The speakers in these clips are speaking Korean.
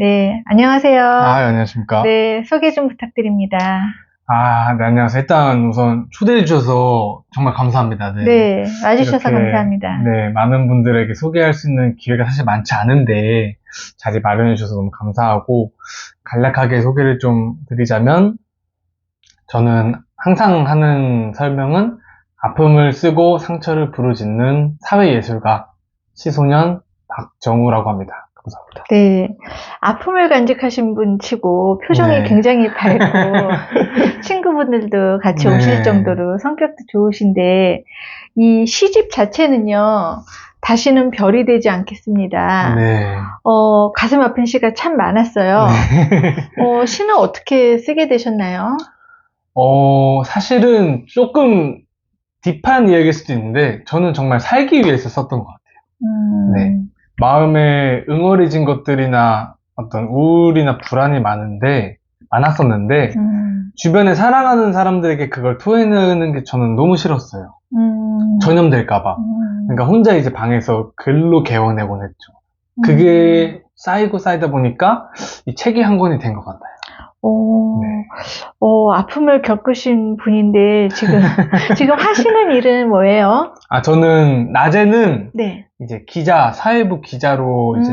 네, 안녕하세요. 안녕하십니까. 네, 소개 좀 부탁드립니다. 네, 안녕하세요. 일단 우선 초대해 주셔서 정말 감사합니다. 네. 네, 와주셔서 이렇게, 감사합니다. 네, 많은 분들에게 소개할 수 있는 기회가 사실 많지 않은데, 자리 마련해 주셔서 너무 감사하고, 간략하게 소개를 좀 드리자면, 저는 항상 하는 설명은 아픔을 쓰고 상처를 부르짖는 사회예술가, 시소년 박정우라고 합니다. 감사합니다. 네, 아픔을 간직하신 분 치고 표정이 네. 굉장히 밝고 친구분들도 같이 네. 오실 정도로 성격도 좋으신데 이 시집 자체는요, 다시는 별이 되지 않겠습니다. 네. 가슴 아픈 시가 참 많았어요. 시는 어떻게 쓰게 되셨나요? 사실은 조금 딥한 이야기일 수도 있는데, 저는 정말 살기 위해서 썼던 것 같아요. 네. 마음에 응어리진 것들이나 어떤 우울이나 불안이 많았었는데, 주변에 사랑하는 사람들에게 그걸 토해내는 게 저는 너무 싫었어요. 전염될까봐. 그러니까 혼자 이제 방에서 글로 개워내곤 했죠. 그게 쌓이고 쌓이다 보니까 이 책이 한 권이 된 것 같아요. 네. 아픔을 겪으신 분인데, 지금 하시는 일은 뭐예요? 저는 낮에는 네. 이제 사회부 기자로 이제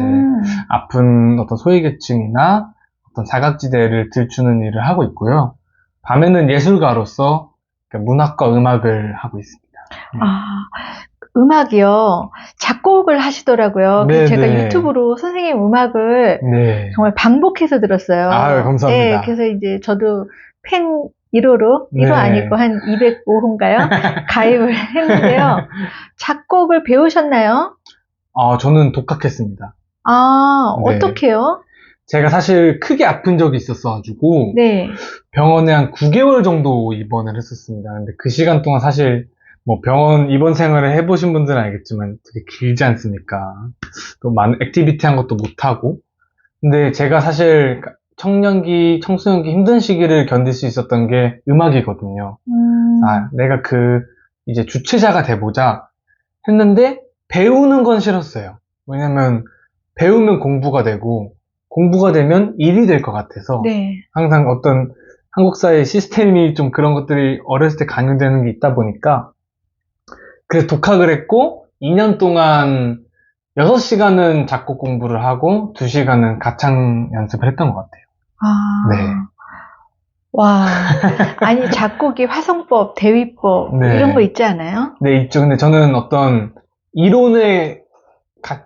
아픈 어떤 소외계층이나 어떤 사각지대를 들추는 일을 하고 있고요. 밤에는 예술가로서 문학과 음악을 하고 있습니다. 음악이요. 작곡을 하시더라고요. 그래서 제가 네. 유튜브로 선생님 음악을 네. 정말 반복해서 들었어요. 감사합니다. 네, 그래서 이제 저도 팬 1호로, 1호 네. 아니고 한 205호인가요? 가입을 했는데요. 작곡을 배우셨나요? 저는 독학했습니다. 네. 어떻게요? 제가 사실 크게 아픈 적이 있었어가지고, 네. 병원에 한 9개월 정도 입원을 했었습니다. 근데 그 시간 동안 사실 뭐 병원 입원 생활을 해보신 분들은 알겠지만 되게 길지 않습니까? 또 많은 액티비티한 것도 못하고. 근데 제가 사실 청년기, 청소년기 힘든 시기를 견딜 수 있었던 게 음악이거든요. 내가 이제 주체자가 돼보자 했는데 배우는 건 싫었어요. 왜냐면 배우면 공부가 되고 공부가 되면 일이 될 것 같아서 네. 항상 어떤 한국 사회 시스템이 좀 그런 것들이 어렸을 때 강요되는 게 있다 보니까 그래서 독학을 했고 2년 동안 6시간은 작곡 공부를 하고 2시간은 가창 연습을 했던 것 같아요. 네. 와, 아니 작곡이 화성법, 대위법 네. 이런 거 있지 않아요? 네, 있죠. 근데 저는 어떤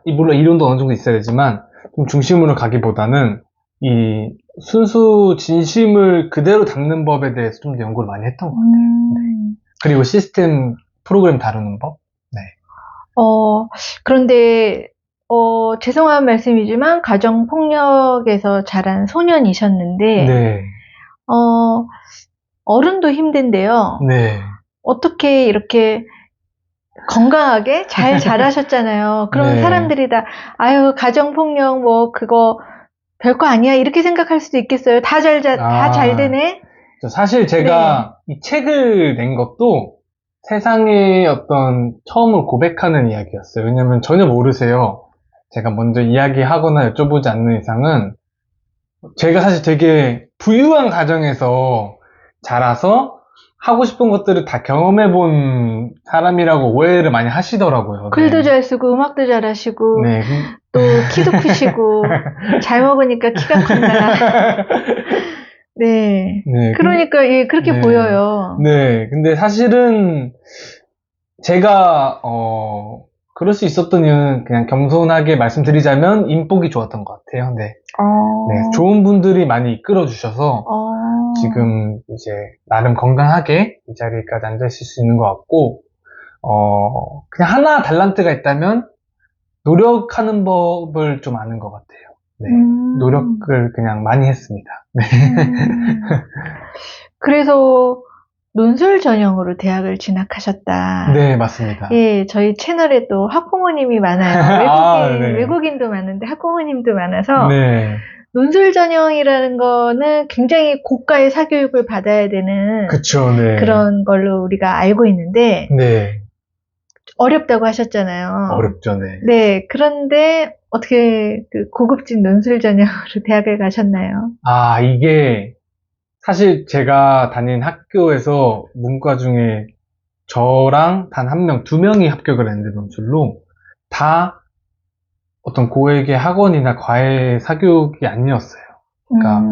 물론 이론도 어느 정도 있어야 되지만 좀 중심으로 가기보다는 이 순수 진심을 그대로 담는 법에 대해서 좀 더 연구를 많이 했던 것 같아요. 네. 그리고 시스템 프로그램 다루는 법? 네. 그런데 죄송한 말씀이지만 가정폭력에서 자란 소년이셨는데 네. 어른도 힘든데요. 네. 어떻게 이렇게 건강하게 잘 자라셨잖아요. 그러면 네. 사람들이 다 아유 가정폭력 뭐 그거 별거 아니야 이렇게 생각할 수도 있겠어요. 다 잘 되네. 사실 제가 이 책을 낸 것도 세상의 어떤 처음을 고백하는 이야기였어요. 왜냐면 전혀 모르세요. 제가 먼저 이야기하거나 여쭤보지 않는 이상은 제가 사실 되게 부유한 가정에서 자라서 하고 싶은 것들을 다 경험해본 사람이라고 오해를 많이 하시더라고요. 글도 네. 잘 쓰고 음악도 잘 하시고 네. 또 키도 크시고 잘 먹으니까 키가 큰다. 네. 네. 그러니까 예, 그렇게 네. 보여요. 네. 근데 사실은 제가 그럴 수 있었던 이유는 그냥 겸손하게 말씀드리자면 인복이 좋았던 것 같아요. 네. 네, 좋은 분들이 많이 이끌어 주셔서 지금 이제 나름 건강하게 이 자리까지 앉아 있을 수 있는 것 같고 그냥 하나 달란트가 있다면 노력하는 법을 좀 아는 것 같아요. 네, 노력을 그냥 많이 했습니다. 네. 그래서 논술 전형으로 대학을 진학하셨다. 네, 맞습니다. 예, 저희 채널에도 학부모님이 많아요. 네. 외국인도 많은데 학부모님도 많아서 네. 논술 전형이라는 거는 굉장히 고가의 사교육을 받아야 되는 그쵸, 네. 그런 걸로 우리가 알고 있는데 네. 어렵다고 하셨잖아요. 어렵죠, 네. 네, 그런데 어떻게 그 고급진 논술 전형으로 대학을 가셨나요? 아, 이게 사실 제가 다닌 학교에서 문과 중에 저랑 단 한 명, 두 명이 합격을 했는데 논술로 다 어떤 고액의 학원이나 과외 사교육이 아니었어요. 그러니까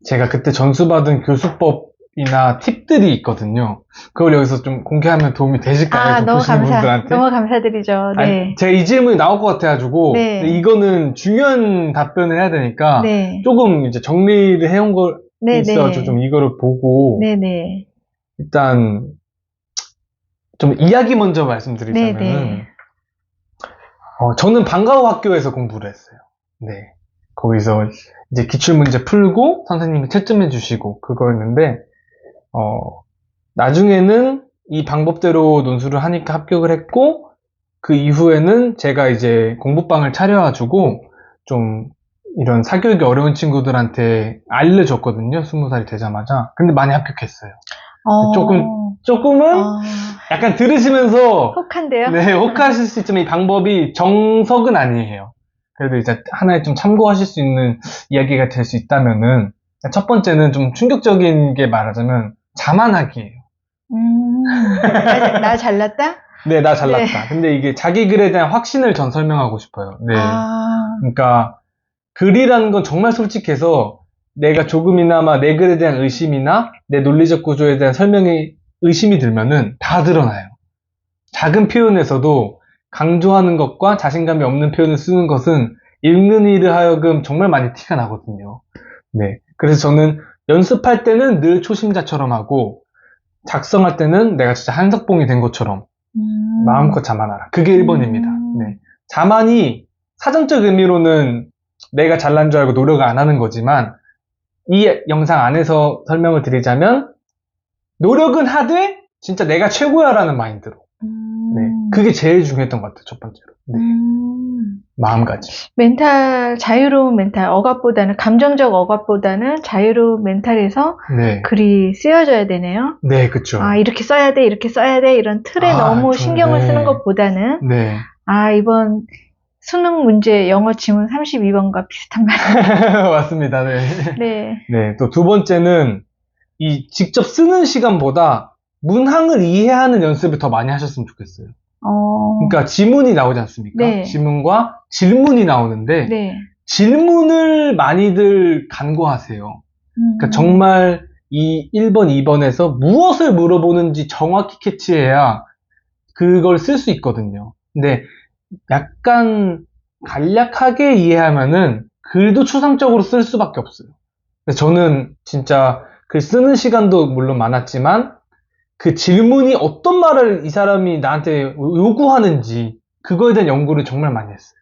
제가 그때 전수받은 교수법이나 팁들이 있거든요. 그걸 여기서 좀 공개하면 도움이 되실까요? 너무 보시는 분들한테? 너무 감사드리죠. 네. 아니, 제가 이 질문이 나올 것 같아가지고 네. 근데 이거는 중요한 답변을 해야 되니까 네. 조금 이제 정리를 해온 거 네, 있어가지고 네. 좀 이거를 보고 네, 네. 일단 좀 이야기 먼저 네, 말씀드리자면은 네. 저는 방과후 학교에서 공부를 했어요. 네. 거기서 이제 기출문제 풀고 선생님이 채점해 주시고 그거였는데 나중에는 이 방법대로 논술을 하니까 합격을 했고 그 이후에는 제가 이제 공부방을 차려가지고 좀 이런 사교육이 어려운 친구들한테 알려줬거든요. 20살이 되자마자. 근데 많이 합격했어요. 조금은 어, 약간 들으시면서 혹한데요? 네, 혹하실 수 있지만 이 방법이 정석은 아니에요. 그래도 이제 하나의 좀 참고하실 수 있는 이야기가 될 수 있다면은 첫 번째는 좀 충격적인 게 말하자면 자만하기예요. 나 잘났다? 네, 나 잘났다. 네. 근데 이게 자기 글에 대한 확신을 전 설명하고 싶어요. 네. 아, 그러니까 글이라는 건 정말 솔직해서 내가 조금이나마 내 글에 대한 의심이나 내 논리적 구조에 대한 설명이 의심이 들면은 다 드러나요. 작은 표현에서도 강조하는 것과 자신감이 없는 표현을 쓰는 것은 읽는 이를 하여금 정말 많이 티가 나거든요. 네. 그래서 저는 연습할 때는 늘 초심자처럼 하고 작성할 때는 내가 진짜 한석봉이 된 것처럼 마음껏 자만하라. 그게 1번입니다. 네. 자만이 사전적 의미로는 내가 잘난 줄 알고 노력을 안 하는 거지만 이 영상 안에서 설명을 드리자면 노력은 하되 진짜 내가 최고야라는 마인드로. 네. 그게 제일 중요했던 것 같아요. 첫 번째로. 네. 마음가짐. 자유로운 멘탈, 감정적 억압보다는 자유로운 멘탈에서 네. 글이 쓰여져야 되네요. 네, 그쵸. 이렇게 써야 돼, 이런 틀에 너무 신경을 쓰는 것보다는, 네. 이번 수능 문제 영어 지문 32번과 비슷한 말. 맞습니다. 네. 네. 네. 또 두 번째는 이 직접 쓰는 시간보다 문항을 이해하는 연습을 더 많이 하셨으면 좋겠어요. 그러니까 지문이 나오지 않습니까? 네. 지문과 질문이 나오는데 네. 질문을 많이들 간과하세요. 그러니까 정말 이 1번, 2번에서 무엇을 물어보는지 정확히 캐치해야 그걸 쓸 수 있거든요. 근데 약간 간략하게 이해하면은 글도 추상적으로 쓸 수밖에 없어요. 근데 저는 진짜 글 쓰는 시간도 물론 많았지만 그 질문이 어떤 말을 이 사람이 나한테 요구하는지 그거에 대한 연구를 정말 많이 했어요.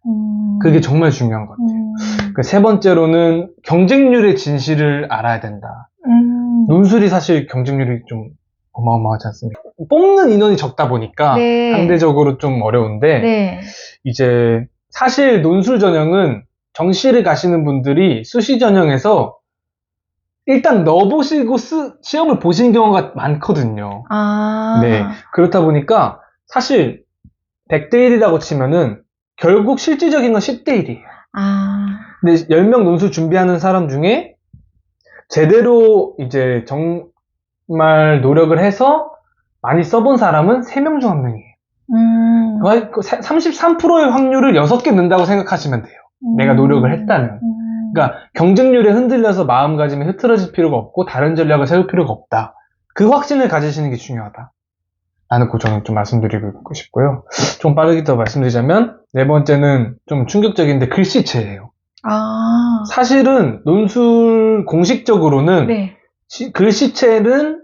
그게 정말 중요한 것 같아요. 그 세 번째로는 경쟁률의 진실을 알아야 된다. 논술이 사실 경쟁률이 좀 어마어마하지 않습니까? 뽑는 인원이 적다 보니까 네. 상대적으로 좀 어려운데 네. 이제 사실 논술 전형은 정시를 가시는 분들이 수시 전형에서 일단 넣어보시고 시험을 보시는 경우가 많거든요. 네. 그렇다 보니까 사실 100대 1이라고 치면은 결국 실질적인 건 10대 1이에요. 근데 10명 논술 준비하는 사람 중에 제대로 이제 정말 노력을 해서 많이 써본 사람은 3명 중 1명이에요. 33%의 확률을 6개 넣는다고 생각하시면 돼요. 내가 노력을 했다면. 그러니까 경쟁률에 흔들려서 마음가짐이 흐트러질 필요가 없고 다른 전략을 세울 필요가 없다. 그 확신을 가지시는 게 중요하다. 라는 거 저는 좀 말씀드리고 싶고요. 좀 빠르게 더 말씀드리자면 네 번째는 좀 충격적인데 글씨체예요. 사실은 논술 공식적으로는 네. 글씨체는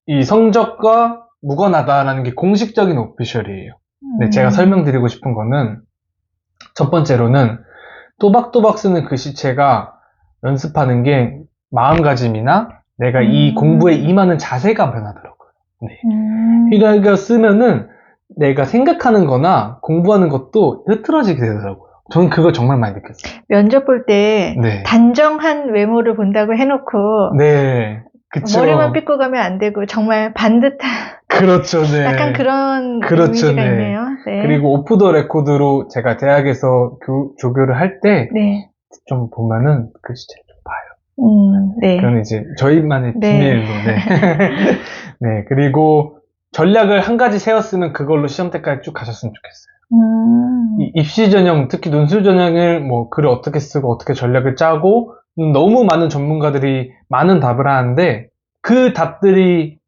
이 성적과 무관하다라는 게 공식적인 오피셜이에요. 근데 제가 설명드리고 싶은 거는 첫 번째로는 또박또박 쓰는 글씨체가 연습하는 게 마음가짐이나 내가 이 공부에 임하는 자세가 변하더라고요. 네. 휘갈겨 쓰면은 내가 생각하는 거나 공부하는 것도 흐트러지게 되더라고요. 저는 그걸 정말 많이 느꼈어요. 면접 볼 때 네. 단정한 외모를 본다고 해놓고 네. 그쵸. 머리만 삐고 가면 안 되고 정말 반듯한 그렇죠, 네. 약간 그런 그렇죠, 이미지가 네. 있네요. 네. 그리고 오프 더 레코드로 제가 대학에서 조교를 할 때 좀 네. 보면은 글씨체를 좀 봐요. 네. 그건 이제 저희만의 네. 비밀로, 네. 네, 그리고 전략을 한 가지 세웠으면 그걸로 시험 때까지 쭉 가셨으면 좋겠어요. 이 입시 전형, 특히 논술 전형을 뭐 글을 어떻게 쓰고 어떻게 전략을 짜고 너무 많은 전문가들이 많은 답을 하는데 그 답들이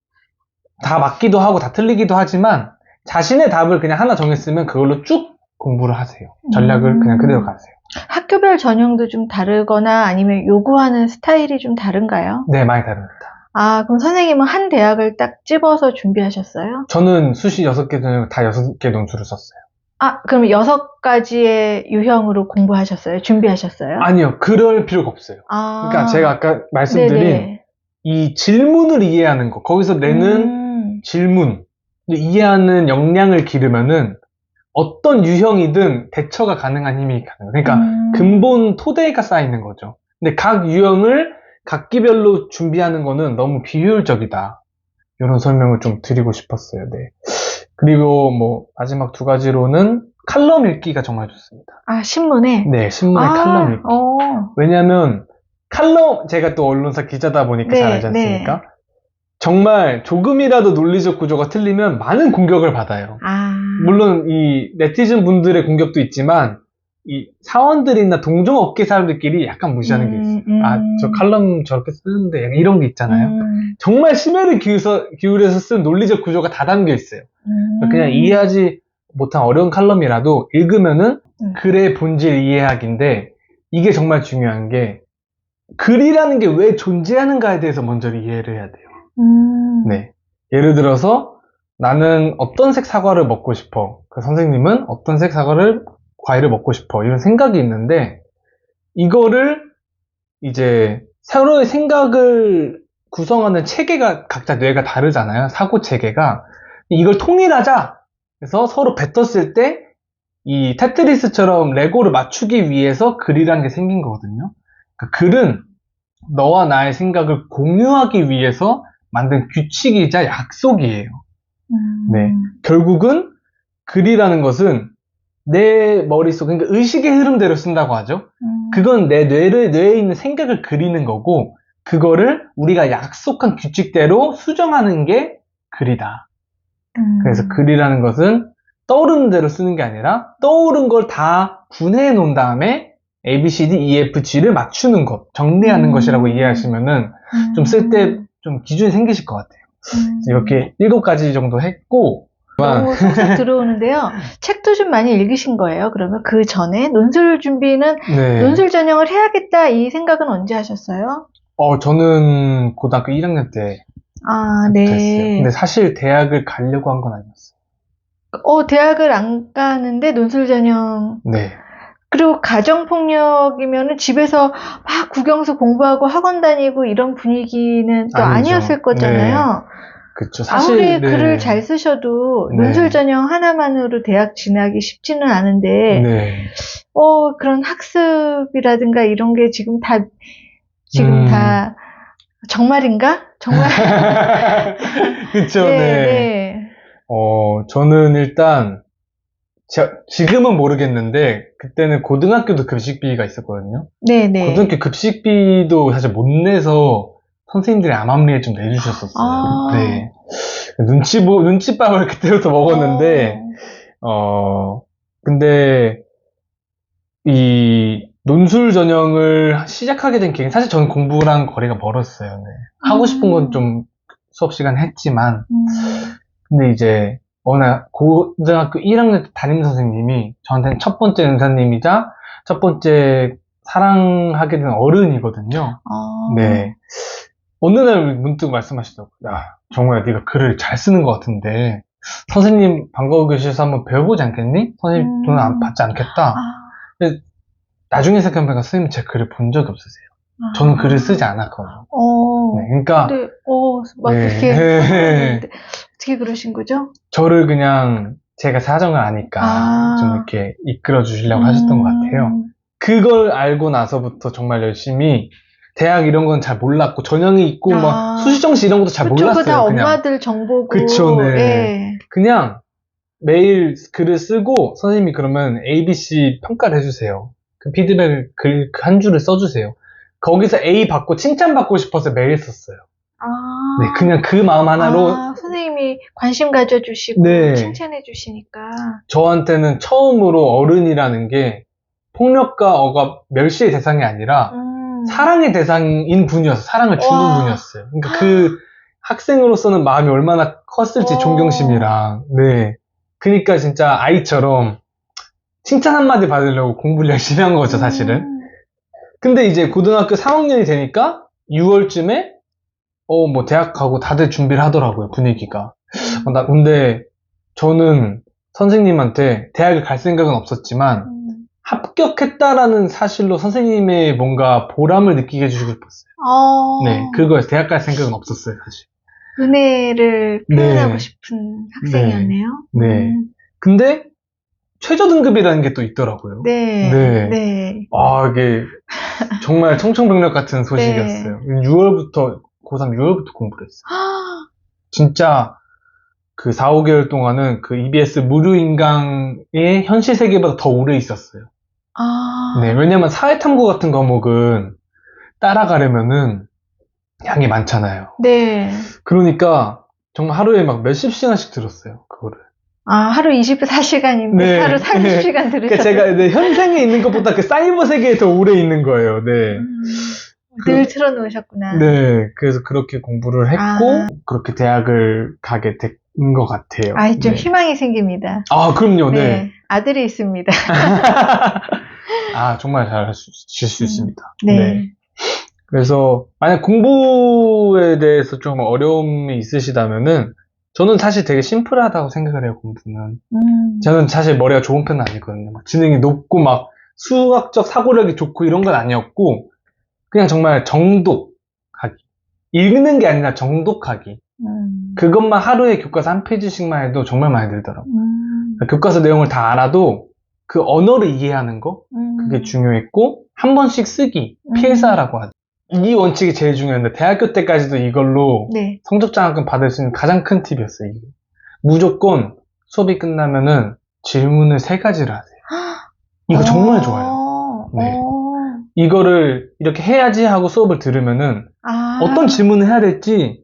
다 맞기도 하고 다 틀리기도 하지만 자신의 답을 그냥 하나 정했으면 그걸로 쭉 공부를 하세요. 전략을 그냥 그대로 가세요. 학교별 전형도 좀 다르거나 아니면 요구하는 스타일이 좀 다른가요? 네, 많이 다릅니다. 아, 그럼 선생님은 한 대학을 딱 집어서 준비하셨어요? 저는 수시 6개 전형 다 6개 논술을 썼어요. 아, 그럼 6가지의 유형으로 공부하셨어요? 준비하셨어요? 아니요, 그럴 필요가 없어요. 아, 그러니까 제가 아까 말씀드린 네네. 이 질문을 이해하는 거, 거기서 내는 질문, 이해하는 역량을 기르면은 어떤 유형이든 대처가 가능한 힘이 가능해요. 그러니까 근본 토대가 쌓이는 거죠. 근데 각 유형을 각기별로 준비하는 거는 너무 비효율적이다. 이런 설명을 좀 드리고 싶었어요. 네. 그리고 뭐 마지막 2가지로는 칼럼 읽기가 정말 좋습니다. 아, 신문에? 네, 신문의 칼럼 읽기. 왜냐면 칼럼, 제가 또 언론사 기자다 보니까 네, 잘 알지 않습니까? 네. 정말 조금이라도 논리적 구조가 틀리면 많은 공격을 받아요. 아, 물론 이 네티즌 분들의 공격도 있지만 이 sa원들이나 동종업계 사람들끼리 약간 무시하는 게 있어요. 아, 저 칼럼 저렇게 쓰는데 약간 이런 게 있잖아요. 정말 심혈을 기울여서 쓴 논리적 구조가 다 담겨 있어요. 그냥 이해하지 못한 어려운 칼럼이라도 읽으면은 글의 본질 이해하기인데 이게 정말 중요한 게 글이라는 게 왜 존재하는가에 대해서 먼저 이해를 해야 돼요. 네. 예를 들어서 나는 어떤 색 사과를 먹고 싶어. 그 선생님은 어떤 색 과일을 먹고 싶어. 이런 생각이 있는데 이거를 이제 서로의 생각을 구성하는 체계가 각자 뇌가 다르잖아요. 사고 체계가. 이걸 통일하자. 그래서 서로 뱉었을 때 이 테트리스처럼 레고를 맞추기 위해서 글이라는 게 생긴 거거든요. 그러니까 글은 너와 나의 생각을 공유하기 위해서 만든 규칙이자 약속이에요. 네. 결국은 글이라는 것은 내 머릿속, 그러니까 의식의 흐름대로 쓴다고 하죠. 그건 내 뇌에 있는 생각을 그리는 거고, 그거를 우리가 약속한 규칙대로 수정하는 게 글이다. 그래서 글이라는 것은 떠오르는 대로 쓰는 게 아니라 떠오른 걸 다 분해해 놓은 다음에 A, B, C, D, E, F, G를 맞추는 것, 정리하는 것이라고 이해하시면은 좀 쓸 때 좀 기준이 생기실 것 같아요. 이렇게 7가지 정도 했고, 너무 쏙쏙 들어오는데요. 책도 좀 많이 읽으신 거예요? 그러면 그 전에 논술 준비는 네. 논술 전형을 해야겠다 이 생각은 언제 하셨어요? 저는 고등학교 1학년 때 아, 했어요. 네. 근데 사실 대학을 가려고 한 건 아니었어요. 대학을 안 가는데 논술 전형. 네. 그리고 가정폭력이면은 집에서 막 국영수 공부하고 학원 다니고 이런 분위기는 또 아니죠. 아니었을 거잖아요. 그쵸. 사실, 아무리 네. 글을 잘 쓰셔도 네. 논술 전형 하나만으로 대학 진학이 쉽지는 않은데, 네. 그런 학습이라든가 이런 게 지금 다 정말인가? 정말. 그쵸, 네, 네. 네. 저는 일단, 지금은 모르겠는데, 그때는 고등학교도 급식비가 있었거든요. 네, 네. 고등학교 급식비도 사실 못 내서 선생님들이 암암리에 좀 내주셨었어요. 아. 네. 눈치밥을 그때부터 먹었는데, 근데, 이 논술 전형을 시작하게 된 계기, 사실 저는 공부랑 거리가 멀었어요. 네. 하고 싶은 건 좀 수업 시간에 했지만, 근데 이제 어느 고등학교 1학년 때 담임 선생님이 저한테는 첫 번째 은사님이자 첫 번째 사랑하게 된 어른이거든요. 네. 어느 날 문득 말씀하시더라고요. 야, 정우야, 네가 글을 잘 쓰는 것 같은데 선생님 방과후 교실에서 한번 배워보지 않겠니? 선생님 돈 안 받지 않겠다. 근데 나중에 생각해보니까 선생님 제 글을 본 적이 없으세요. 저는 글을 쓰지 않았거든요. 네, 그러니까 근데 막 네. 그렇게 어떻게 그러신 거죠? 저를 그냥 제가 사정을 아니까 좀 이렇게 이끌어 주시려고 하셨던 것 같아요. 그걸 알고 나서부터 정말 열심히 대학 이런 건 잘 몰랐고, 전형이 있고, 아. 막, 수시정시 이런 것도 잘 그쵸, 몰랐어요. 그거 다 그냥. 엄마들 정보고. 그쵸, 네. 예. 그냥 매일 글을 쓰고, 선생님이 그러면 ABC 평가를 해주세요. 그 피드백을 글 한 줄을 써주세요. 거기서 A 받고 칭찬받고 싶어서 매일 썼어요. 아. 네, 그냥 그 마음 하나로 아, 선생님이 관심 가져주시고, 네. 칭찬해주시니까. 저한테는 처음으로 어른이라는 게 폭력과 억압, 멸시의 대상이 아니라 사랑의 대상인 분이었어요. 사랑을 주는 와. 분이었어요. 그러니까 그 학생으로서는 마음이 얼마나 컸을지 오. 존경심이랑, 네. 그러니까 진짜 아이처럼 칭찬 한마디 받으려고 공부를 열심히 한 거죠, 사실은. 근데 이제 고등학교 3학년이 되니까 6월쯤에 뭐 대학 가고 다들 준비를 하더라고요, 분위기가. 근데 저는 선생님한테 대학을 갈 생각은 없었지만 합격했다라는 사실로 선생님의 뭔가 보람을 느끼게 해주고 싶었어요. 네, 그거에서 대학 갈 생각은 없었어요, 사실. 은혜를 표현하고 네. 싶은 학생이었네요. 네. 근데 최저 등급이라는 게 또 있더라고요. 네. 네. 네. 아, 이게 정말 청천벽력 같은 소식이었어요. 6월부터, 고3 6월부터 공부를 했어요. 진짜 그 4, 5개월 동안은 그 EBS 무료인강의 현실 세계보다 더 오래 있었어요. 아. 네, 왜냐면 사회탐구 같은 과목은 따라가려면은 양이 많잖아요. 네. 그러니까 정말 하루에 막 몇십 시간씩 들었어요, 그거를. 아, 하루 24시간인데 네. 하루 30시간 들으셨어요. 그러니까 제가 네, 현생에 있는 것보다 그 사이버 세계에 더 오래 있는 거예요. 네. 늘 틀어놓으셨구나. 네, 그래서 그렇게 공부를 했고 그렇게 대학을 가게 된 것 같아요. 아, 좀 네. 희망이 생깁니다. 아, 그럼요. 네. 아들이 있습니다. 아, 정말 잘하실 수 있습니다. 네. 그래서 만약 공부에 대해서 좀 어려움이 있으시다면은 저는 사실 되게 심플하다고 생각을 해요, 공부는. 저는 사실 머리가 좋은 편은 아니거든요. 막 지능이 높고 막 수학적 사고력이 좋고 이런 건 아니었고 그냥 정말 정독하기. 읽는 게 아니라 정독하기. 그것만 하루에 교과서 한 페이지씩만 해도 정말 많이 들더라고요. 교과서 내용을 다 알아도 그 언어를 이해하는 거 그게 중요했고 한 번씩 쓰기, 필사라고 하죠. 이 원칙이 제일 중요한데 대학교 때까지도 이걸로 네. 성적장학금 받을 수 있는 가장 큰 팁이었어요. 이게. 무조건 수업이 끝나면은 질문을 3가지를 하세요. 이거 정말 좋아요. 네. 이거를 이렇게 해야지 하고 수업을 들으면은 어떤 질문을 해야 될지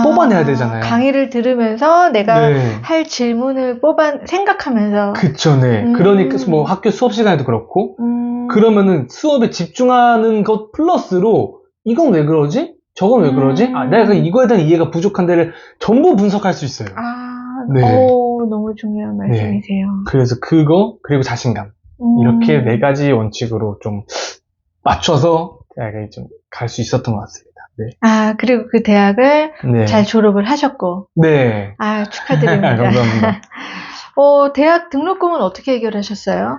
뽑아내야 되잖아요. 강의를 들으면서 내가 네. 할 질문을 생각하면서. 그쵸, 네. 그러니까 뭐 학교 수업 시간에도 그렇고 그러면은 수업에 집중하는 것 플러스로 이건 왜 그러지? 저건 왜 그러지? 아, 내가 이거에 대한 이해가 부족한 데를 전부 분석할 수 있어요. 네. 너무 중요한 네. 말씀이세요. 그래서 그거 그리고 자신감 이렇게 4가지 원칙으로 좀 맞춰서 대학에 좀 갈 수 있었던 것 같습니다. 네. 아, 그리고 그 대학을 네. 잘 졸업을 하셨고. 네. 아, 축하드립니다. 감사합니다. 대학 등록금은 어떻게 해결하셨어요?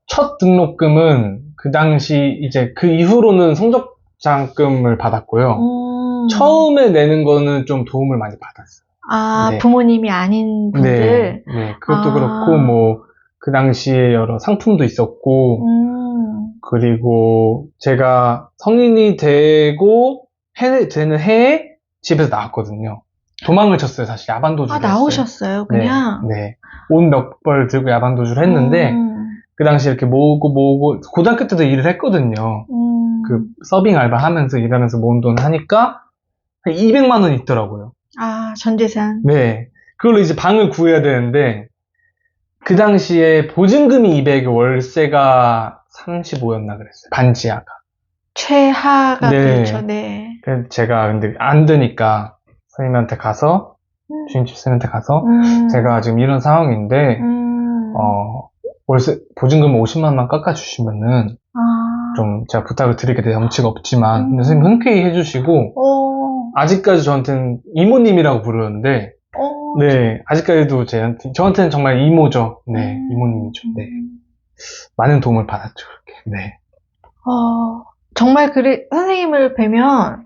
첫 등록금은 그 당시 이제 그 이후로는 성적장학금을 받았고요. 처음에 내는 거는 좀 도움을 많이 받았어요. 아, 네. 부모님이 아닌 분들? 네. 그것도 그렇고 뭐 그 당시에 여러 상품도 있었고 그리고 제가 성인이 되고 되는 해에 집에서 나왔거든요. 도망을 쳤어요, 사실. 야반도주를 했어요. 나오셨어요, 그냥? 네. 옷 몇 벌 들고 야반도주를 했는데 그 당시 이렇게 모으고 고등학교 때도 일을 했거든요. 그 서빙 알바 하면서 일하면서 모은 돈 하니까 한 200만 원 있더라고요. 아, 전재산. 네. 그걸로 이제 방을 구해야 되는데 그 당시에 보증금이 200에 월세가 35였나 그랬어요. 반지하가. 최하가 네. 그렇죠, 네. 그래서 제가 근데 안 되니까 선생님한테 가서 주인집 선생님한테 가서 제가 지금 이런 상황인데 월세 보증금 50만 원만 깎아주시면은 좀 제가 부탁을 드리게 될 염치가 없지만 근데 선생님 흔쾌히 해주시고 아직까지 저한테는 이모님이라고 부르는데 네 아직까지도 저한테는 정말 이모죠. 네 이모님이죠. 네 많은 도움을 받았죠. 그렇게. 네. 정말 선생님을 뵈면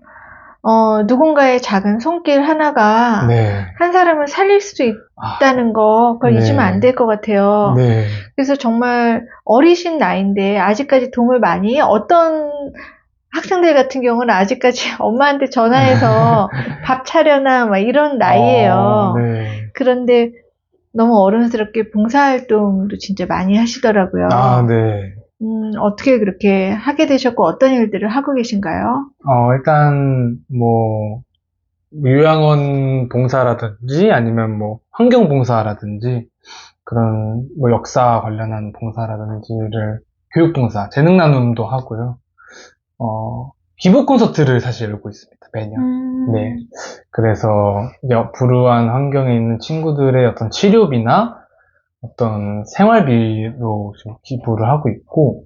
누군가의 작은 손길 하나가 네. 한 사람을 살릴 수도 있다는 거, 그걸 네. 잊으면 안 될 것 같아요. 네. 그래서 정말 어리신 나이인데 아직까지 도움을 많이 어떤 학생들 같은 경우는 아직까지 엄마한테 전화해서 밥 차려나 막 이런 나이예요. 네. 그런데 너무 어른스럽게 봉사활동도 진짜 많이 하시더라고요. 네. 어떻게 그렇게 하게 되셨고 어떤 일들을 하고 계신가요? 일단, 뭐, 요양원 봉사라든지 아니면 뭐, 환경 봉사라든지 그런 뭐 역사 관련한 봉사라든지를 교육 봉사, 재능 나눔도 하고요. 기부 콘서트를 사실 열고 있습니다, 매년. 네. 그래서 이제 불우한 환경에 있는 친구들의 어떤 치료비나 어떤 생활비로 지금 기부를 하고 있고,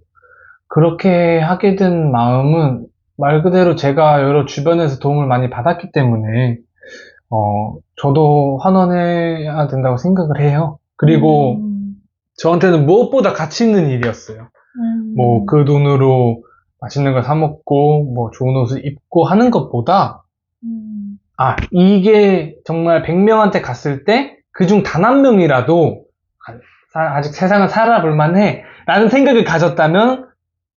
그렇게 하게 된 마음은 말 그대로 제가 여러 주변에서 도움을 많이 받았기 때문에, 저도 환원해야 된다고 생각을 해요. 그리고 저한테는 무엇보다 가치 있는 일이었어요. 뭐 그 돈으로 맛있는 걸 사 먹고, 뭐 좋은 옷을 입고 하는 것보다, 이게 정말 100명한테 갔을 때, 그중 단 한 명이라도, 아직 세상을 살아볼 만해, 라는 생각을 가졌다면,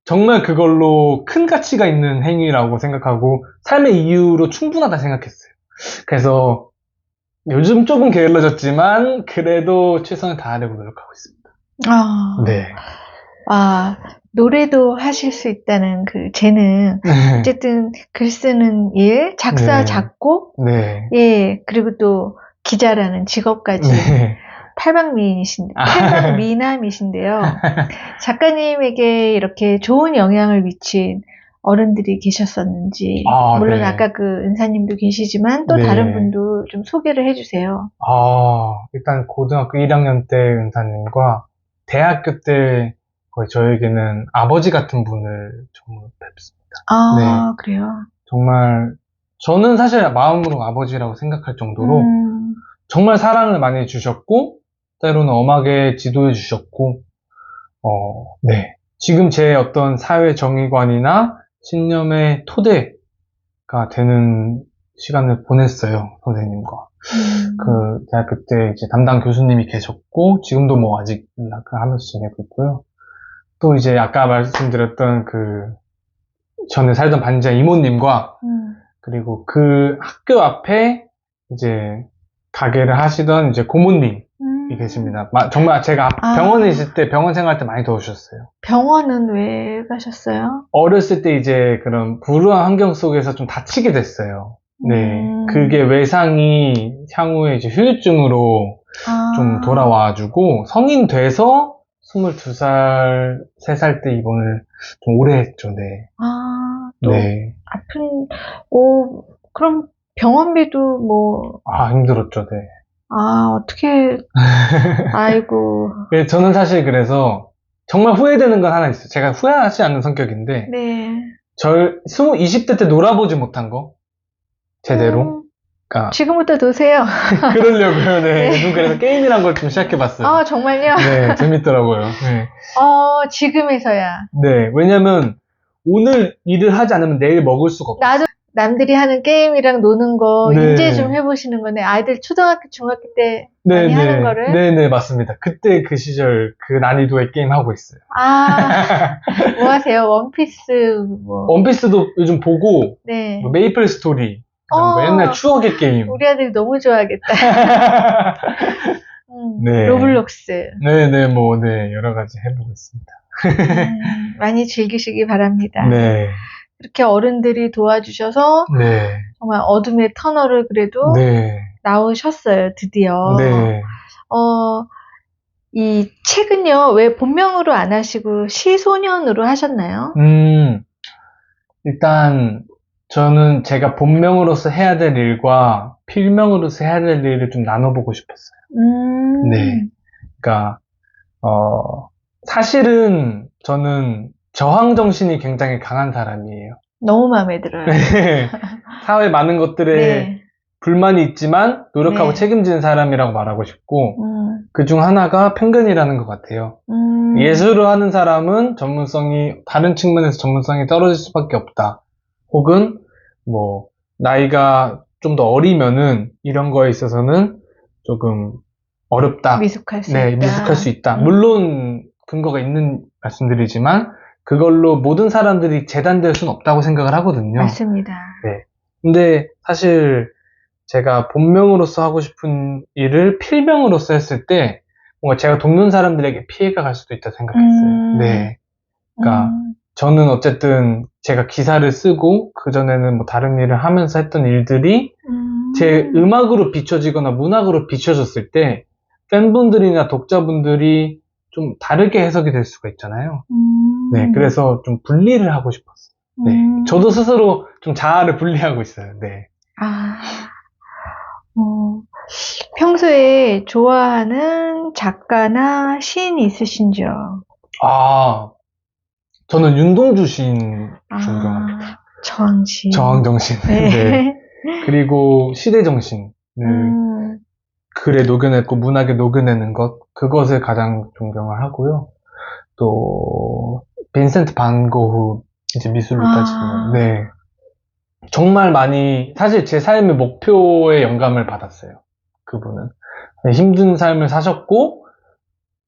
정말 그걸로 큰 가치가 있는 행위라고 생각하고, 삶의 이유로 충분하다 생각했어요. 그래서, 요즘 조금 게을러졌지만, 그래도 최선을 다하려고 노력하고 있습니다. 네. 노래도 하실 수 있다는 그 재능. 어쨌든 글 쓰는 일, 작사, 네. 작곡, 네. 예, 그리고 또 기자라는 직업까지 네. 팔방미남이신데요. 작가님에게 이렇게 좋은 영향을 미친 어른들이 계셨었는지, 물론 네. 아까 그 은사님도 계시지만 또 네. 다른 분도 좀 소개를 해주세요. 일단 고등학교 1학년 때 은사님과 대학교 때 거의 저에게는 아버지 같은 분을 정말 뵙습니다. 네. 그래요? 정말 저는 사실 마음으로 아버지라고 생각할 정도로 정말 사랑을 많이 주셨고, 때로는 엄하게 지도해 주셨고, 네. 지금 제 어떤 사회 정의관이나 신념의 토대가 되는 시간을 보냈어요, 선생님과. 그 대학교 때 이제 담당 교수님이 계셨고, 지금도 뭐 아직 연락을 하면서 지내고 있고요. 또 이제 아까 말씀드렸던 전에 살던 반지하 이모님과, 그리고 그 학교 앞에 이제 가게를 하시던 이제 고모님이 계십니다. 정말 제가 병원에 있을 때, 병원 생활할 때 많이 도와주셨어요. 병원은 왜 가셨어요? 어렸을 때 이제 그런 불우한 환경 속에서 좀 다치게 됐어요. 네. 그게 외상이 향후에 이제 후유증으로 좀 돌아와가지고 성인 돼서 22살, 3살 때 입원을 좀 오래 했죠, 네. 또 네. 그럼 병원비도 뭐. 힘들었죠, 네. 어떻게, 아이고. 저는 사실 그래서 정말 후회되는 건 하나 있어요. 제가 후회하지 않는 성격인데, 네. 20대 때 놀아보지 못한 거, 제대로. 지금부터 노세요. 그러려고요, 네. 요즘 그래서 게임이란 걸 좀 시작해봤어요. 정말요? 네, 재밌더라고요. 네. 지금에서야. 네, 왜냐면 오늘 일을 하지 않으면 내일 먹을 수가 없어요. 나도 남들이 하는 게임이랑 노는 거 네. 이제 좀 해보시는 거네. 아이들 초등학교, 중학교 때 많이 하는 거를. 네네, 맞습니다. 그때 그 시절 그 난이도의 게임 하고 있어요. 뭐 하세요? 원피스 뭐. 원피스도 요즘 보고, 네. 뭐 메이플 스토리, 그런 거 옛날 추억의 게임. 우리 아들이 너무 좋아하겠다. 네. 로블록스. 네네, 네, 여러 가지 해보고 있습니다. 많이 즐기시기 바랍니다. 네. 이렇게 어른들이 도와주셔서 네. 정말 어둠의 터널을 그래도 네. 나오셨어요, 드디어. 네. 이 책은요, 왜 본명으로 안 하시고 시소년으로 하셨나요? 일단 저는 제가 본명으로서 해야 될 일과 필명으로서 해야 될 일을 좀 나눠보고 싶었어요. 네. 그러니까 사실은 저는 저항 정신이 굉장히 강한 사람이에요. 너무 마음에 들어요. 네. 사회 많은 것들에 불만이 있지만 노력하고 책임지는 사람이라고 말하고 싶고, 그중 하나가 편견이라는 것 같아요. 예술을 하는 사람은 다른 측면에서 전문성이 떨어질 수밖에 없다. 혹은 뭐 나이가 좀 더 어리면은 이런 거에 있어서는 조금 어렵다. 미숙할 수 있다. 미숙할 수 있다. 물론 근거가 있는 말씀들이지만 그걸로 모든 사람들이 재단될 수는 없다고 생각을 하거든요. 맞습니다. 네. 근데 사실 제가 본명으로서 하고 싶은 일을 필명으로서 했을 때 뭔가 제가 돕는 사람들에게 피해가 갈 수도 있다 생각했어요. 네. 그러니까 저는 어쨌든 제가 기사를 쓰고 그전에는 뭐 다른 일을 하면서 했던 일들이 제 음악으로 비춰지거나 문학으로 비춰졌을 때 팬분들이나 독자분들이 좀 다르게 해석이 될 수가 있잖아요. 네, 그래서 좀 분리를 하고 싶었어요. 네, 저도 스스로 좀 자아를 분리하고 있어요. 네. 평소에 좋아하는 작가나 시인이 있으신지요? 저는 윤동주 시인 존경합니다. 저항시. 저항정신. 네. 네. 그리고 시대정신을 글에 녹여냈고 문학에 녹여내는 것, 그것을 가장 존경을 하고요. 또 빈센트 반 고흐, 이제 미술로 따지면 네, 정말 많이 사실 제 삶의 목표에 영감을 받았어요. 그분은 힘든 삶을 사셨고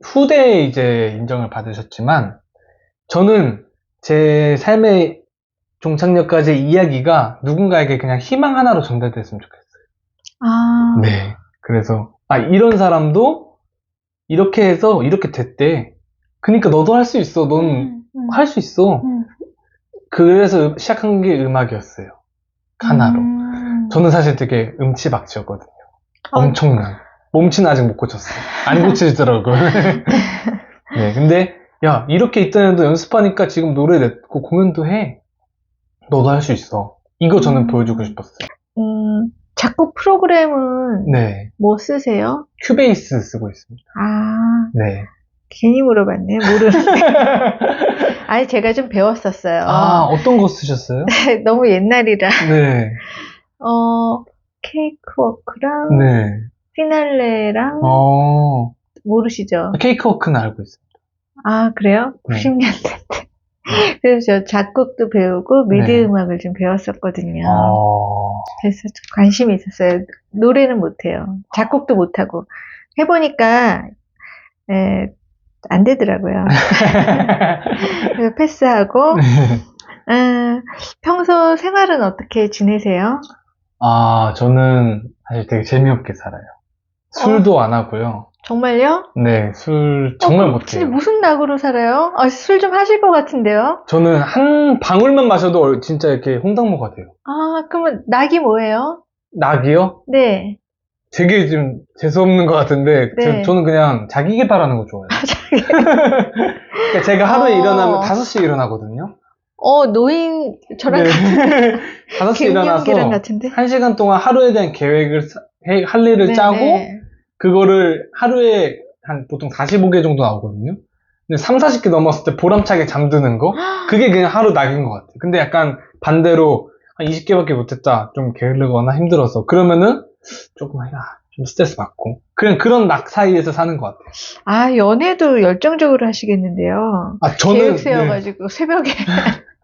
후대에 이제 인정을 받으셨지만 저는 제 삶의 종착역까지의 이야기가 누군가에게 그냥 희망 하나로 전달됐으면 좋겠어요. 네, 그래서 이런 사람도 이렇게 해서 이렇게 됐대. 그러니까 너도 할 수 있어. 넌 할 수 있어. 그래서 시작한 게 음악이었어요. 하나로. 저는 사실 되게 음치박치였거든요. 엄청난. 몸치는 아직 못 고쳤어요. 안 고치더라고요. 네, 근데 야, 이렇게 있던 애도 연습하니까 지금 노래 냈고 공연도 해. 너도 할 수 있어. 이거 저는 보여주고 싶었어요. 작곡 프로그램은 네. 뭐 쓰세요? 큐베이스 쓰고 있습니다. 네. 괜히 물어봤네. 모르는데. 아니, 제가 좀 배웠었어요. 어떤 거 쓰셨어요? 너무 옛날이라. 네. 케이크워크랑 네. 피날레랑 모르시죠? 케이크워크는 알고 있습니다. 그래요? 네. 90년대 때. 그래서 저 작곡도 배우고 미드 네. 음악을 좀 배웠었거든요. 그래서 좀 관심이 있었어요. 노래는 못해요. 작곡도 못하고. 해보니까 안 되더라고요. 그래서 패스하고. 평소 생활은 어떻게 지내세요? 저는 사실 되게 재미없게 살아요. 술도 안 하고요. 정말요? 네, 술 정말 못해요. 진짜 무슨 낙으로 살아요? 술 좀 하실 것 같은데요? 저는 한 방울만 마셔도 진짜 이렇게 홍당무가 돼요. 그러면 낙이 뭐예요? 낙이요? 네. 되게 좀 재수없는 것 같은데 네. 저는 그냥 자기 개발하는 거 좋아해요. 그러니까 제가 하루에 일어나면 5시에 일어나거든요. 노인 저랑 네. 같은데. 5시에 일어나서 김연기랑 같은데? 1시간 동안 하루에 대한 계획을 할 일을 짜고 그거를 하루에 한 보통 45개 정도 나오거든요. 근데 3, 40개 넘었을 때 보람차게 잠드는 거? 그게 그냥 하루 낙인 것 같아요. 근데 약간 반대로 한 20개밖에 못했다. 좀 게으르거나 힘들어서. 그러면은 조금 좀 스트레스 받고. 그냥 그런 낙 사이에서 사는 것 같아요. 연애도 열정적으로 하시겠는데요. 저는 계획 세워가지고 새벽에.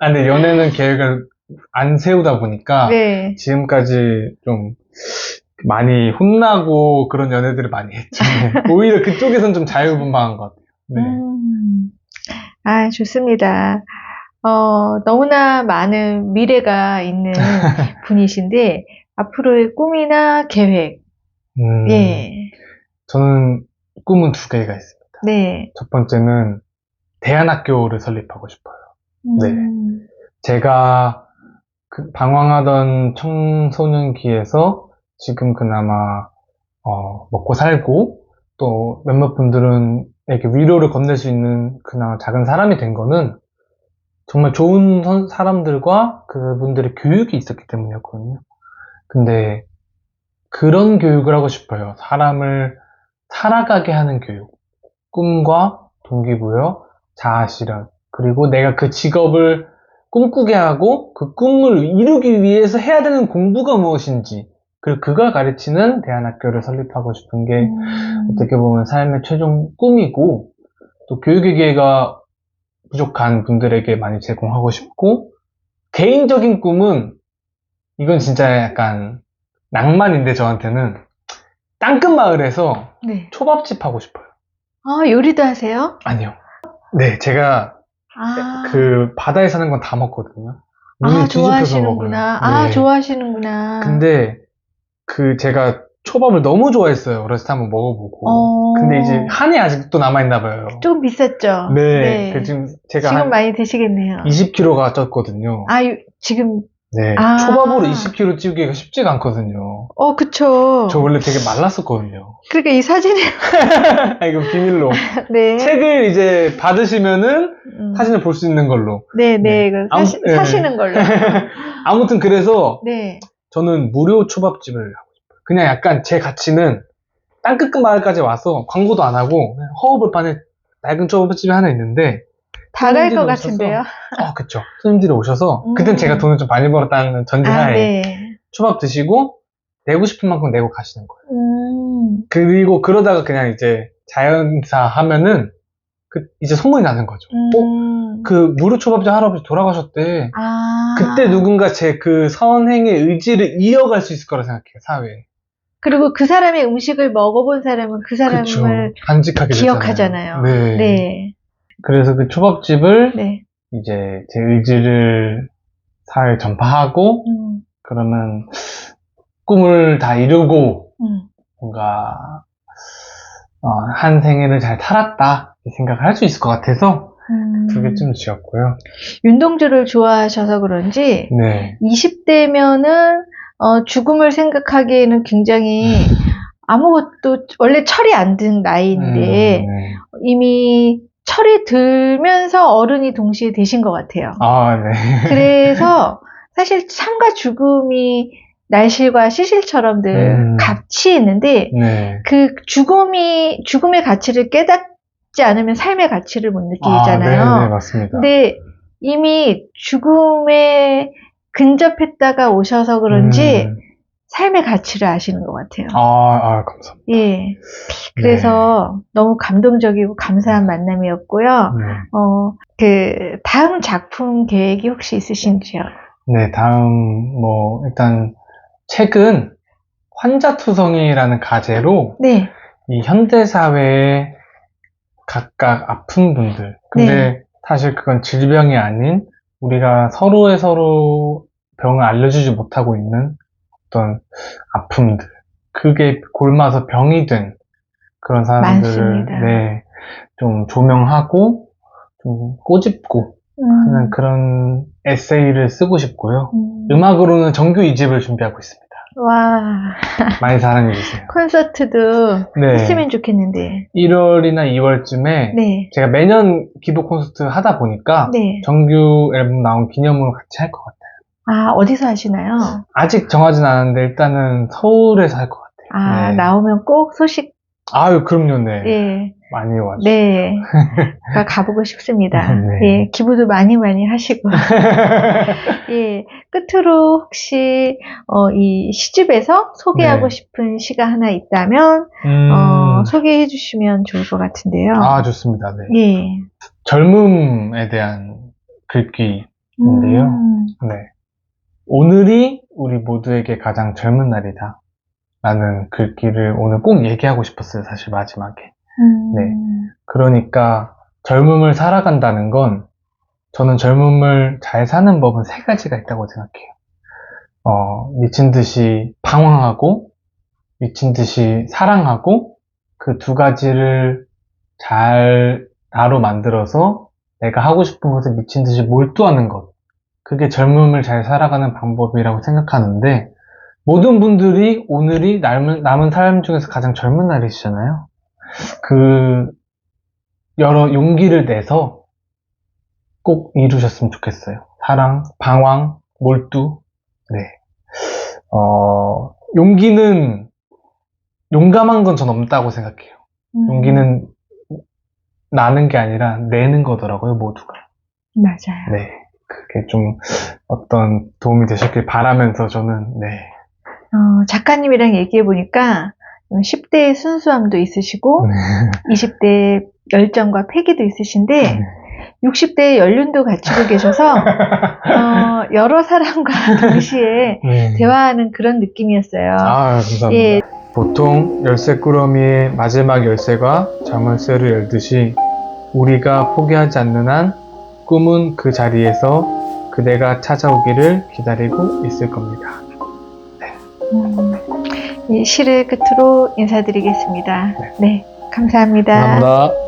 근데 연애는 계획을 안 세우다 보니까 지금까지 좀 많이 혼나고 그런 연애들을 많이 했지. 오히려 그쪽에선 좀 자유분방한 것 같아요. 네. 좋습니다. 너무나 많은 미래가 있는 분이신데, 앞으로의 꿈이나 계획. 저는 꿈은 2개가 있습니다. 네. 첫 번째는 대안학교를 설립하고 싶어요. 네. 제가 방황하던 청소년기에서 지금 그나마 먹고 살고 또 몇몇 분들은 이렇게 위로를 건넬 수 있는 그나마 작은 사람이 된 거는 정말 좋은 사람들과 그분들의 교육이 있었기 때문이었거든요. 근데 그런 교육을 하고 싶어요. 사람을 살아가게 하는 교육. 꿈과 동기부여, 자아실현, 그리고 내가 그 직업을 꿈꾸게 하고 그 꿈을 이루기 위해서 해야 되는 공부가 무엇인지, 그리고 그걸 가르치는 대안학교를 설립하고 싶은 게 어떻게 보면 삶의 최종 꿈이고, 또 교육의 기회가 부족한 분들에게 많이 제공하고 싶고, 개인적인 꿈은 이건 진짜 약간 낭만인데 저한테는 땅끝 마을에서 초밥집 하고 싶어요. 요리도 하세요? 아니요. 네, 제가 그 바다에 사는 건 다 먹거든요. 눈이 뒤집혀서 좋아하시는구나. 먹어요. 네. 좋아하시는구나. 근데 제가 초밥을 너무 좋아했어요. 어렸을 때 한번 먹어보고. 근데 이제 한이 아직도 남아있나 봐요. 좀 비쌌죠? 네. 지금 제가 지금 한 많이 드시겠네요. 20kg가 쪘거든요. 지금. 네. 초밥으로 20kg 찌우기가 쉽지가 않거든요. 그쵸. 저 원래 되게 말랐었거든요. 그러니까 이 사진을. 이거 비밀로. 네. 책을 이제 받으시면은 사진을 볼 수 있는 걸로. 네. 사시는 걸로. 아무튼 그래서. 네. 저는 무료 초밥집을 하고 싶어요. 그냥 약간 제 가치는 땅끝 마을까지 와서 광고도 안 하고 그냥 허허벌 판에 낡은 초밥집이 하나 있는데 다 갈 것 같은데요? 그쵸. 손님들이 오셔서 그땐 제가 돈을 좀 많이 벌었다는 전제하에 네. 초밥 드시고 내고 싶은 만큼 내고 가시는 거예요. 그리고 그러다가 그냥 이제 자연사 하면은 이제 소문이 나는 거죠. 그 무료 초밥집 할아버지 돌아가셨대. 그때 누군가 제 그 선행의 의지를 이어갈 수 있을 거라 생각해요, 사회에. 그리고 그 사람의 음식을 먹어본 사람은 그 사람을 그쵸. 간직하게 기억하잖아요. 네. 그래서 그 초밥집을 이제 제 의지를 사회에 전파하고 그러면 꿈을 다 이루고 뭔가 한 생애를 잘 살았다 이 생각을 할 수 있을 것 같아서 두 개쯤 지었고요. 윤동주를 좋아하셔서 그런지 20대면은 죽음을 생각하기에는 굉장히 아무것도 원래 철이 안 든 나이인데 이미 철이 들면서 어른이 동시에 되신 것 같아요. 그래서 사실 삶과 죽음이 날실과 시실처럼 늘 같이 있는데 그 죽음의 가치를 깨닫지 않으면 삶의 가치를 못 느끼잖아요. 네, 맞습니다. 근데 이미 죽음에 근접했다가 오셔서 그런지 삶의 가치를 아시는 것 같아요. 감사합니다. 예. 그래서 너무 감동적이고 감사한 만남이었고요. 다음 작품 계획이 혹시 있으신지요? 네, 다음, 일단, 책은 환자투성이라는 가제로 이 현대사회의 각각 아픈 분들, 근데 사실 그건 질병이 아닌 우리가 서로 병을 알려주지 못하고 있는 어떤 아픔들, 그게 골마서 병이 된 그런 사람들을 좀 조명하고 좀 꼬집고 하는 그런 에세이를 쓰고 싶고요. 음악으로는 정규 2집을 준비하고 있습니다. 와. 많이 사랑해주세요. 콘서트도 했으면 좋겠는데. 1월이나 2월쯤에 제가 매년 기부 콘서트 하다 보니까 정규 앨범 나온 기념으로 같이 할 것 같아요. 어디서 하시나요? 아직 정하진 않았는데 일단은 서울에서 할 것 같아요. 나오면 꼭 소식. 그럼요, 많이 와주세요. 네. 가보고 싶습니다. 기부도 많이 하시고. 끝으로 혹시, 이 시집에서 소개하고 싶은 시가 하나 있다면, 소개해 주시면 좋을 것 같은데요. 좋습니다. 젊음에 대한 글귀인데요. 오늘이 우리 모두에게 가장 젊은 날이다. 라는 글귀를 오늘 꼭 얘기하고 싶었어요, 사실 마지막에. 그러니까 젊음을 살아간다는 건 저는 젊음을 잘 사는 법은 3가지가 있다고 생각해요. 미친 듯이 방황하고 미친 듯이 사랑하고 그 2가지를 잘 나로 만들어서 내가 하고 싶은 것에 미친 듯이 몰두하는 것. 그게 젊음을 잘 살아가는 방법이라고 생각하는데 모든 분들이 오늘이 남은 삶 중에서 가장 젊은 날이시잖아요. 여러 용기를 내서 꼭 이루셨으면 좋겠어요. 사랑, 방황, 몰두. 용감한 건 전 없다고 생각해요. 용기는 나는 게 아니라 내는 거더라고요, 모두가. 맞아요. 그게 좀 어떤 도움이 되셨길 바라면서 저는, 작가님이랑 얘기해보니까 10대의 순수함도 있으시고 20대의 열정과 패기도 있으신데 60대의 연륜도 갖추고 계셔서 여러 사람과 동시에 대화하는 그런 느낌이었어요. 감사합니다. 보통 열쇠꾸러미의 마지막 열쇠가 자물쇠를 열듯이 우리가 포기하지 않는 한 꿈은 그 자리에서 그대가 찾아오기를 기다리고 있을 겁니다. 이 시를 끝으로 인사드리겠습니다. 네, 감사합니다. 감사합니다.